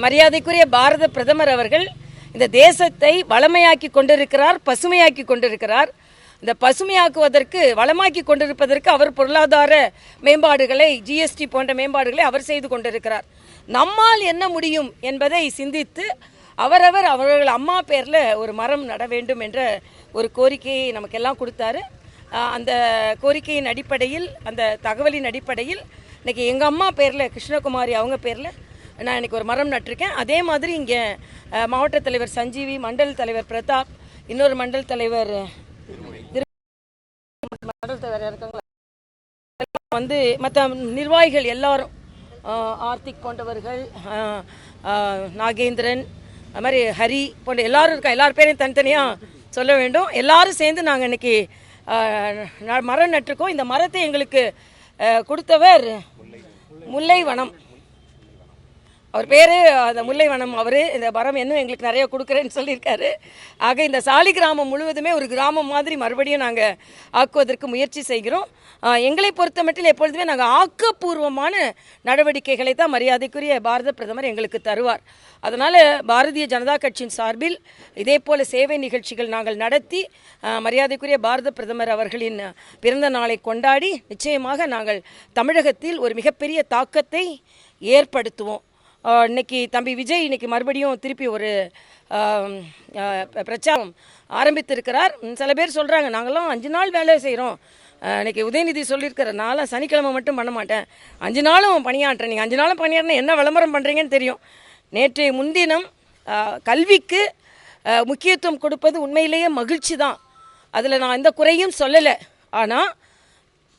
மரியாதைக்குரிய பாரத பிரதமர் அவர்கள் இந்த தேசத்தை வளமையாக்கி கொண்டிருக்கிறார், பசுமையாக்கி கொண்டிருக்கிறார். இந்த பசுமையாக்குவதற்கு, வளமாக்கி கொண்டிருப்பதற்கு அவர் பொருளாதார மேம்பாடுகளை, ஜிஎஸ்டி போன்ற மேம்பாடுகளை அவர் செய்து கொண்டிருக்கிறார். நம்மால் என்ன முடியும் என்பதை சிந்தித்து அவர்கள் அம்மா பேரில் ஒரு மரம் நட வேண்டும் என்ற ஒரு கோரிக்கையை நமக்கெல்லாம் கொடுத்தாரு. அந்த கோரிக்கையின் அடிப்படையில், அந்த தகவலின் அடிப்படையில் இன்றைக்கி எங்கள் அம்மா பேரில், கிருஷ்ணகுமாரி அவங்க பேரில் நான் இன்றைக்கி ஒரு மரம் நட்டிருக்கேன். அதே மாதிரி இங்கே மாவட்ட தலைவர் சஞ்சீவி, மண்டல் தலைவர் பிரதாப், இன்னொரு மண்டல் தலைவர் வந்து மற்ற நிர்வாகிகள் எல்லாரும், ஆர்த்திக் போன்றவர்கள், நாகேந்திரன், அது மாதிரி ஹரி போன்ற எல்லாரும் இருக்கா. எல்லார் பேரையும் தனித்தனியாக சொல்ல வேண்டும். எல்லாரும் சேர்ந்து நாங்கள் இன்றைக்கி மரம் நட்டிருக்கோம். இந்த மரத்தை எங்களுக்கு கொடுத்தவர் முல்லைவனம், அவர் பேர் அந்த முல்லைவனம். அவர் இந்த மரம் இன்னும் எங்களுக்கு நிறைய கொடுக்குறேன்னு சொல்லியிருக்காரு. ஆக இந்த சாலி கிராமம் முழுவதுமே ஒரு கிராமம் மாதிரி மறுபடியும் நாங்கள் ஆக்குவதற்கு முயற்சி செய்கிறோம். எங்களை பொறுத்த மட்டும் எப்பொழுதுமே நாங்கள் ஆக்கப்பூர்வமான நடவடிக்கைகளை தான் மரியாதைக்குரிய பாரத பிரதமர் எங்களுக்கு தருவார். அதனால் பாரதிய ஜனதா கட்சியின் சார்பில் இதே போல் சேவை நிகழ்ச்சிகள் நாங்கள் நடத்தி மரியாதைக்குரிய பாரத பிரதமர் அவர்களின் பிறந்த நாளை கொண்டாடி நிச்சயமாக நாங்கள் தமிழகத்தில் ஒரு மிகப்பெரிய தாக்கத்தை ஏற்படுத்துவோம். இன்னைக்கு தம்பி விஜய் இன்னைக்கு மறுபடியும் திருப்பி ஒரு பிரச்சாரம் ஆரம்பித்திருக்கிறார். சில பேர் சொல்கிறாங்க நாங்களாம் 5 நாள் வேலை செய்கிறோம். இன்னைக்கு உதயநிதி சொல்லியிருக்கிற நாளாக சனிக்கிழமை மட்டும் பண்ண மாட்டேன், 5 நாளும் பணியாற்றுறேன். நீங்கள் 5 நாளும் பணியாற்றினா என்ன விளம்பரம் பண்ணுறீங்கன்னு தெரியும். நேற்றைய முன்தினம் கல்விக்கு முக்கியத்துவம் கொடுப்பது உண்மையிலேயே மகிழ்ச்சி தான், அதில் நான் எந்த குறையும் சொல்லலை. ஆனால்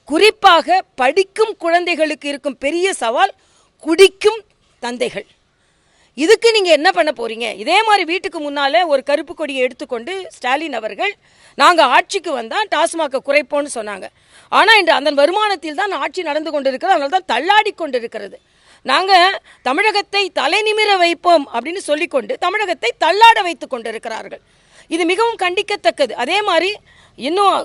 குறிப்பாக படிக்கும் குழந்தைகளுக்கு இருக்கும் பெரிய சவால் குடிக்கும் தந்தைகள். இதுக்கு நீங்கள் என்ன பண்ண போகிறீங்க? இதே மாதிரி வீட்டுக்கு முன்னால் ஒரு கருப்பு கொடியை எடுத்துக்கொண்டு ஸ்டாலின் அவர்கள் நாங்கள் ஆட்சிக்கு வந்தால் டாஸ்மாகை குறைப்போன்னு சொன்னாங்க. ஆனால் இன்று அந்த வருமானத்தில் தான் ஆட்சி நடந்து கொண்டிருக்கிறது. அதனால தான் தள்ளாடி கொண்டிருக்கிறது. நாங்கள் தமிழகத்தை தலை நிமிர வைப்போம் அப்படின்னு சொல்லிக்கொண்டு தமிழகத்தை தள்ளாட வைத்து கொண்டிருக்கிறார்கள். இது மிகவும் கண்டிக்கத்தக்கது. அதே மாதிரி இன்னும்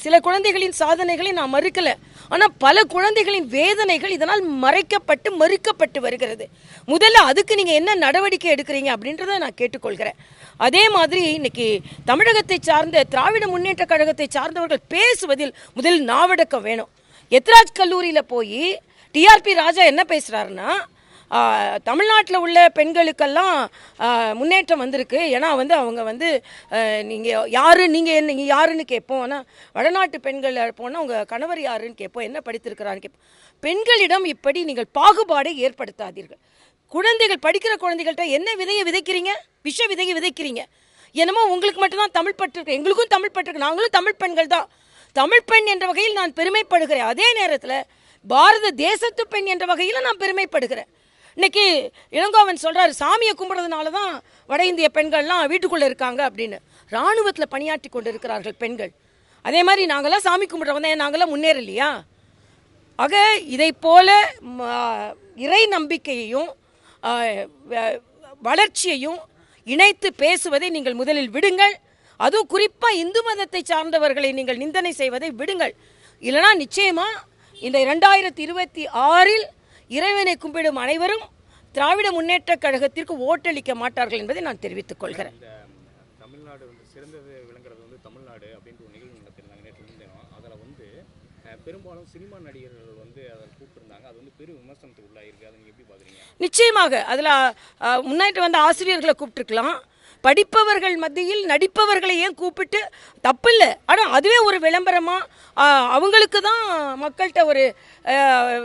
சில குழந்தைகளின் சாதனைகளை நான் மறுக்கலை, ஆனால் பல குழந்தைகளின் வேதனைகள் இதனால் மறுக்கப்பட்டு வருகிறது. முதல்ல அதுக்கு நீங்கள் என்ன நடவடிக்கை எடுக்கிறீங்க அப்படின்றத நான் கேட்டுக்கொள்கிறேன். அதே மாதிரி இன்னைக்கு தமிழகத்தை சார்ந்த திராவிட முன்னேற்ற கழகத்தை சார்ந்தவர்கள் பேசுவதில் முதல் நாவடக்கம் வேணும். எத்ராஜ் கல்லூரியில் போய் டிஆர்பி ராஜா என்ன பேசுகிறாருன்னா, தமிழ்நாட்டில் உள்ள பெண்களுக்கெல்லாம் முன்னேற்றம் வந்திருக்கு. ஏன்னா அவங்க நீங்கள் யாருன்னு கேட்போம். ஆனால் வடநாட்டு பெண்கள் போனால் உங்கள் கணவர் யாருன்னு கேட்போம், என்ன படித்திருக்கிறான்னு கேட்போம். பெண்களிடம் இப்படி நீங்கள் பாகுபாடை ஏற்படுத்தாதீர்கள். குழந்தைகள், படிக்கிற குழந்தைகள்கிட்ட என்ன விதையை விதைக்கிறீங்க? விஷ விதையை விதைக்கிறீங்க. என்னமோ உங்களுக்கு மட்டும்தான் தமிழ் பற்று, எங்களுக்கும் தமிழ் பற்று, நாங்களும் தமிழ் பெண்கள் தான். தமிழ் பெண் என்ற வகையில் நான் பெருமைப்படுகிறேன். அதே நேரத்தில் பாரத தேசத்து பெண் என்ற வகையில் நான் பெருமைப்படுகிறேன். இன்னைக்கு இளங்கோவன் சொல்கிறார், சாமியை கும்பிட்றதுனால தான் வட இந்திய பெண்கள்லாம் வீட்டுக்குள்ளே இருக்காங்க அப்படின்னு. இராணுவத்தில் பணியாற்றி கொண்டு இருக்கிறார்கள் பெண்கள். அதே மாதிரி நாங்களாம் சாமி கும்பிட்றவங்க, நாங்களாம் முன்னேறலையா? ஆக இதை போல இறை நம்பிக்கையையும் வளர்ச்சியையும் இணைத்து பேசுவதை நீங்கள் முதலில் விடுங்கள். அதுவும் குறிப்பாக இந்து மதத்தை சார்ந்தவர்களை நீங்கள் நிந்தனை செய்வதை விடுங்கள். இல்லைனா நிச்சயமாக இந்த 2026 இறைவனை கும்பிடும் அனைவரும் திராவிட முன்னேற்ற கழகத்திற்கு ஓட்டளிக்க மாட்டார்கள் என்பதை நான் தெரிவித்துக் கொள்கிறேன். தமிழ்நாடு சிறந்தது விளங்குறது தமிழ்நாடு அப்படின்ற ஒரு நிகழ்வு நடத்திருந்தாங்க நேற்று முன்தினம். அதில் பெரும்பாலும் சினிமா நடிகர்கள் அதை கூப்பிட்டுருந்தாங்க. அது பெரும் விமர்சனத்துக்கு உள்ளாயிருக்கு. அதை நீங்கள் எப்படி பார்க்குறீங்க? நிச்சயமாக அதில் முன்னாடி ஆசிரியர்களை கூப்பிட்டுருக்கலாம். படிப்பவர்கள் மத்தியில் நடிப்பவர்களை ஏன் கூப்பிட்டு தப்பில்லை. ஆனால் அதுவே ஒரு விளம்பரமாக அவங்களுக்கு தான் மக்கள்கிட்ட ஒரு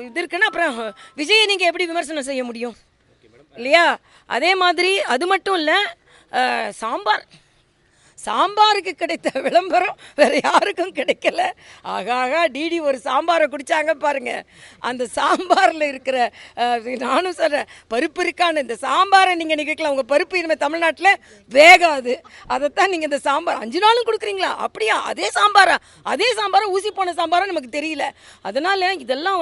இது இருக்குன்னா அப்புறம் விஜயை நீங்கள் எப்படி விமர்சனம் செய்ய முடியும் இல்லையா? அதே மாதிரி அது மட்டும் இல்லை, சாம்பாருக்கு கிடைத்த விளம்பரம் வேறு யாருக்கும் கிடைக்கல. ஆகாகா டிடி ஒரு சாம்பாரை குடித்தாங்க பாருங்க. அந்த சாம்பாரில் இருக்கிற, நானும் சொல்கிறேன், பருப்பு இருக்கான்னு. இந்த சாம்பாரை நீங்கள் நினைக்கலாம், உங்கள் பருப்பு இனிமேல் தமிழ்நாட்டில் வேகாது. அதைத்தான் நீங்கள் இந்த சாம்பார் 5 நாளும் கொடுக்குறீங்களா? அப்படியா? அதே சாம்பாரை ஊசி போன சாம்பாரா நமக்கு தெரியல. அதனால் இதெல்லாம்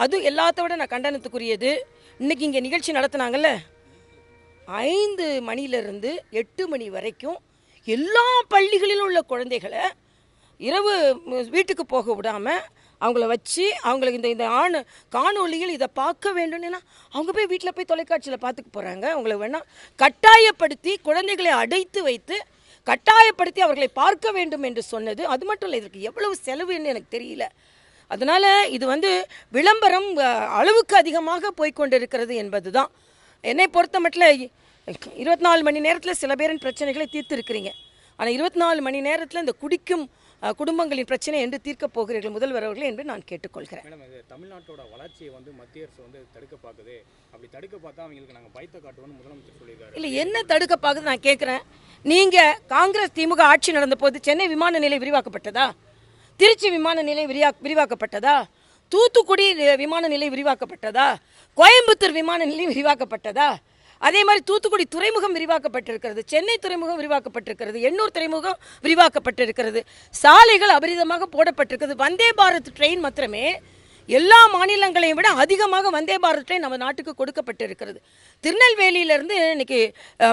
அது எல்லாத்த விட நான் கண்டனத்துக்குரியது. இன்றைக்கி இங்கே நிகழ்ச்சி நடத்துனாங்கல்ல, 5 மணிலிருந்து 8 மணி வரைக்கும் எல்லா பள்ளிகளிலும் உள்ள குழந்தைகளை இரவு வீட்டுக்கு போக விடாமல் அவங்கள வச்சு அவங்களுக்கு இந்த காணொலியில் இதை பார்க்க வேண்டும்னா அவங்க போய் வீட்டில் போய் தொலைக்காட்சியில் பார்த்துக்க போகிறாங்க. அவங்களை வேணால் கட்டாயப்படுத்தி குழந்தைகளை அடைத்து வைத்து கட்டாயப்படுத்தி அவர்களை பார்க்க வேண்டும் என்று சொன்னது. அது மட்டும் இல்லை, இதற்கு எவ்வளவு செலவுன்னு எனக்கு தெரியல. அதனால் இது விளம்பரம் அளவுக்கு அதிகமாக போய்கொண்டிருக்கிறது என்பது தான் என்னை பொறுத்த மட்டும். 24 மணி நேரத்தில் சில பேரின் பிரச்சனைகளை தீர்த்து இருக்கிறீங்க. ஆனால் 24 மணி நேரத்தில் இந்த குடிக்கும் குடும்பங்களின் பிரச்சனை என்று தீர்க்கப் போகிறீர்கள் முதல்வர் அவர்களே என்று நான் கேட்டுக்கொள்கிறேன். மேடம், இது தமிழ்நாட்டோட வளர்ச்சியை மத்திய அரசு தடுக்க பார்க்குது. அப்படி தடுக்க பார்த்தா அவங்களுக்கு நாங்கள் பயத்தை காட்டுவோம்னு முதலமைச்சர் சொல்லியிருக்காரு. இல்லை, என்ன தடுக்க பார்க்குது நான் கேட்குறேன். நீங்கள் காங்கிரஸ் திமுக ஆட்சி நடந்த போது சென்னை விமான நிலையம் விரிவாக்கப்பட்டதா? திருச்சி விமான நிலையம் விரிவாக்கப்பட்டதா? தூத்துக்குடி விமான நிலையம் விரிவாக்கப்பட்டதா? கோயம்புத்தூர் விமான நிலையம் விரிவாக்கப்பட்டதா? அதே மாதிரி தூத்துக்குடி துறைமுகம் விரிவாக்கப்பட்டிருக்கிறது, சென்னை துறைமுகம் விரிவாக்கப்பட்டிருக்கிறது, எண்ணூர் துறைமுகம் விரிவாக்கப்பட்டிருக்கிறது, சாலைகள் அபரிதமாக போடப்பட்டிருக்கிறது. வந்தே பாரத் ட்ரெயின் மாத்திரமே எல்லா மாநிலங்களையும் விட அதிகமாக வந்தே பாரத் ட்ரெயின் நம்ம நாட்டுக்கு கொடுக்கப்பட்டிருக்கிறது. திருநெல்வேலியிலிருந்து இன்னைக்கு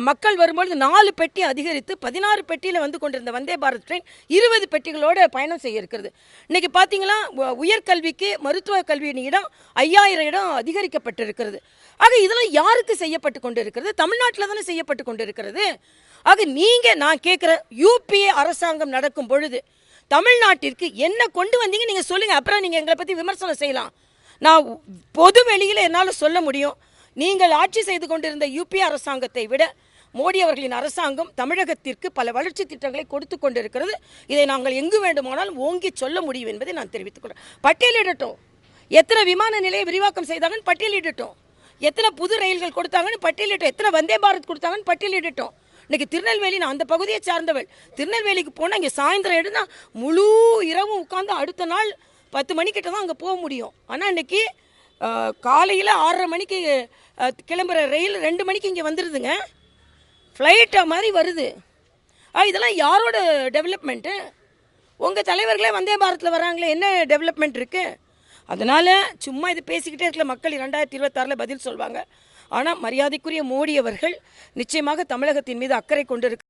மக்கள் வரும்பொழுது 4 பெட்டி அதிகரித்து 16 பெட்டியில் கொண்டிருந்த வந்தே பாரத் ட்ரெயின் 20 பெட்டிகளோடு பயணம் செய்ய இருக்கிறது. இன்னைக்கு பார்த்தீங்கன்னா உயர்கல்விக்கு மருத்துவ கல்வியின் இடம் 5000 இடம் அதிகரிக்கப்பட்டிருக்கிறது. ஆக இதெல்லாம் யாருக்கு செய்யப்பட்டு கொண்டு இருக்கிறது? தமிழ்நாட்டில் தானே செய்யப்பட்டு கொண்டு இருக்கிறது. ஆக நான் கேட்குற யூபிஏ அரசாங்கம் நடக்கும் பொழுது தமிழ்நாட்டிற்கு என்ன கொண்டு வந்தீங்க நீங்கள் சொல்லுங்கள். அப்புறம் நீங்கள் எங்களை பற்றி விமர்சனம் செய்யலாம். நான் பொது வெளியில் என்னால் சொல்ல முடியும். நீங்கள் ஆட்சி செய்து கொண்டிருந்த யூபிஏ அரசாங்கத்தை விட மோடி அவர்களின் அரசாங்கம் தமிழகத்திற்கு பல வளர்ச்சி திட்டங்களை கொடுத்து கொண்டிருக்கிறது. இதை நாங்கள் எங்கு வேண்டுமானாலும் ஓங்கி சொல்ல முடியும் என்பதை நான் தெரிவித்துக் கொள்கிறேன். பட்டியலிடட்டும், எத்தனை விமான நிலைய விரிவாக்கம் செய்தாங்கன்னு பட்டியலிடட்டும், எத்தனை புது ரயில்கள் கொடுத்தாங்கன்னு பட்டியலிட்டோம், எத்தனை வந்தே பாரத் கொடுத்தாங்கன்னு பட்டியலிடட்டும். இன்னைக்கு திருநெல்வேலி, நான் அந்த பகுதியை சார்ந்தவள். திருநெல்வேலிக்கு போனால் இங்கே சாயந்தரம் எடுனா முழு இரவும் உட்காந்து அடுத்த நாள் 10 மணிக்கிட்ட தான் அங்கே போக முடியும். ஆனால் இன்னைக்கு காலையில் 6:30 மணிக்கு கிளம்புற ரயில் 2 மணிக்கு இங்கே வந்துடுதுங்க. ஃப்ளைட்டை மாதிரி வருது. இதெல்லாம் யாரோட டெவலப்மெண்ட்டு? உங்கள் தலைவர்களே வந்தே பாரத்தில் வராங்களே, என்ன டெவலப்மெண்ட் இருக்குது? அதனால் சும்மா இது பேசிக்கிட்டே இருக்கல. மக்கள் 2026 பதில் சொல்வாங்க. ஆனால் மரியாதைக்குரிய மோடி அவர்கள் நிச்சயமாக தமிழகத்தின் மீது அக்கறை கொண்டிருக்க